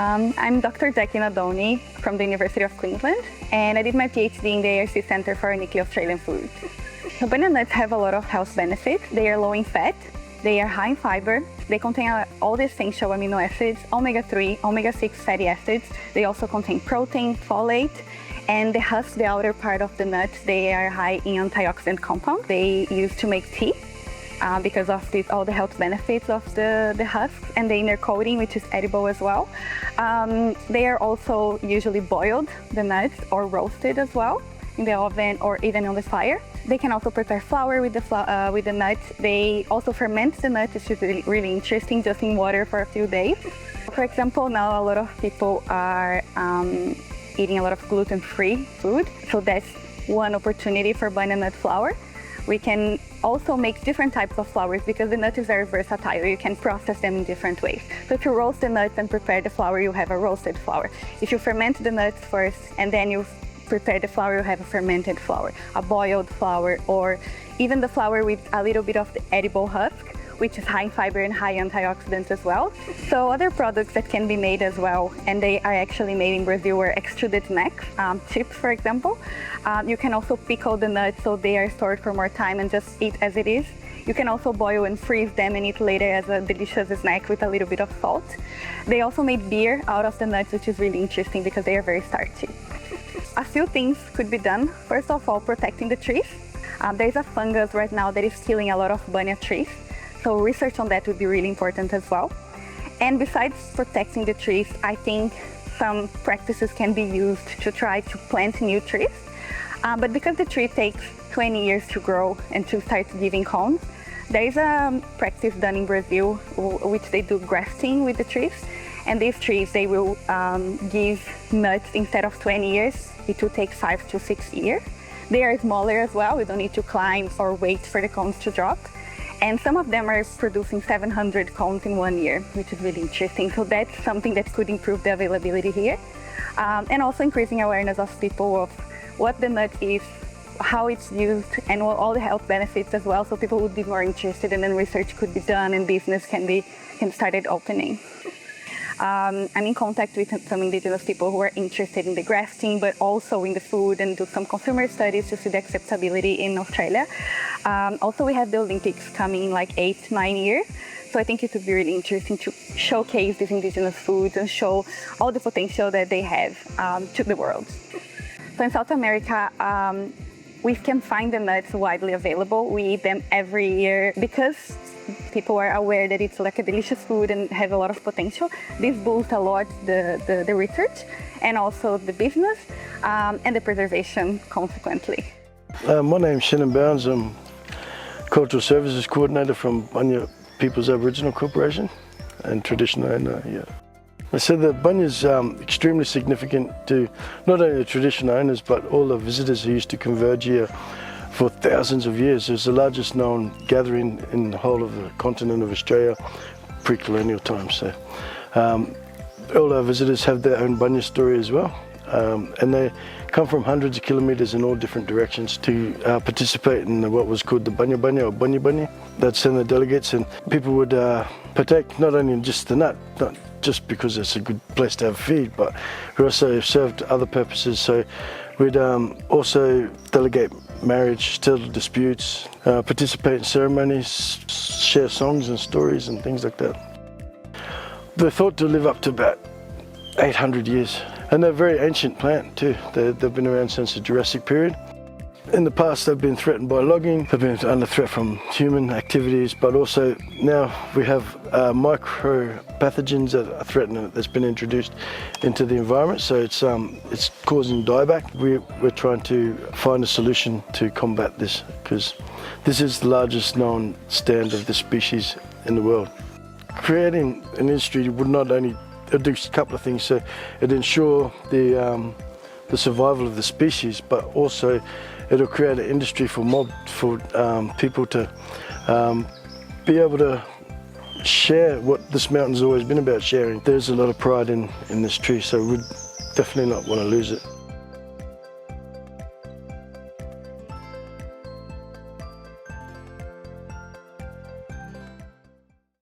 I'm Dr. Jaqueline Moura Nadolny from the University of Queensland, and I did my PhD in the ARC Centre for Uniquely Australian Food. So banana nuts have a lot of health benefits. They are low in fat, they are high in fiber, they contain all the essential amino acids, omega-3, omega-6 fatty acids. They also contain protein, folate, and the husk, the outer part of the nuts, they are high in antioxidant compounds. They used to make tea. Because of all the health benefits of the husks and the inner coating, which is edible as well. They are also usually boiled, the nuts, or roasted as well in the oven or even on the fire. They can also prepare flour with the nuts. They also ferment the nuts, which is really interesting, just in water for a few days. For example, now a lot of people are eating a lot of gluten-free food, so that's one opportunity for banana nut flour. We can also make different types of flours because the nut is very versatile. You can process them in different ways. So if you roast the nuts and prepare the flour, you have a roasted flour. If you ferment the nuts first and then you prepare the flour, you have a fermented flour, a boiled flour, or even the flour with a little bit of the edible husk, which is high in fiber and high antioxidants as well. So other products that can be made as well, and they are actually made in Brazil, are extruded snacks, chips for example. You can also pickle the nuts so they are stored for more time and just eat as it is. You can also boil and freeze them and eat later as a delicious snack with a little bit of salt. They also made beer out of the nuts, which is really interesting because they are very starchy. A few things could be done. First of all, protecting the trees. There's a fungus right now that is killing a lot of bunya trees. So research on that would be really important as well. And besides protecting the trees, I think some practices can be used to try to plant new trees. But because the tree takes 20 years to grow and to start giving cones, there is a practice done in Brazil which they do grafting with the trees. And these trees, they will give nuts instead of 20 years, it will take 5 to 6 years. They are smaller as well, we don't need to climb or wait for the cones to drop. And some of them are producing 700 cones in 1 year, which is really interesting. So that's something that could improve the availability here. And also increasing awareness of people of what the nut is, how it's used, and all the health benefits as well. So people would be more interested, and then research could be done and business can start opening. I'm in contact with some indigenous people who are interested in the grafting, but also in the food, and do some consumer studies to see the acceptability in Australia. Also, we have the Olympics coming in like 8-9 years. So I think it would be really interesting to showcase these indigenous foods and show all the potential that they have to the world. So in South America, we can find the nuts widely available. We eat them every year because people are aware that it's like a delicious food and have a lot of potential. This boosts a lot the research and also the business and the preservation consequently. My name's Shannon Bounds. I'm Cultural Services Coordinator from Bunya People's Aboriginal Corporation and traditional owner, yeah. So the bunya is extremely significant to not only the traditional owners but all the visitors who used to converge here for thousands of years. It was the largest known gathering in the whole of the continent of Australia pre-colonial times. So all our visitors have their own bunya story as well, and they come from hundreds of kilometres in all different directions to participate in what was called the bunya bunya or bunya bunya. They'd send the delegates, and people would partake not only in just the nut, not just because it's a good place to have feed, but we also served other purposes. So we'd also delegate marriage, settle disputes, participate in ceremonies, share songs and stories and things like that. They're thought to live up to about 800 years, and they're a very ancient plant too. They've been around since the Jurassic period. In the past they've been threatened by logging, they've been under threat from human activities, but also now we have micro-pathogens that are threatening, that's been introduced into the environment, so it's causing dieback. We're trying to find a solution to combat this, because this is the largest known stand of this species in the world. Creating an industry would not only do a couple of things, so it'd ensure the survival of the species, but also it'll create an industry for people to be able to share what this mountain's always been about, sharing. There's a lot of pride in this tree, so we'd definitely not want to lose it.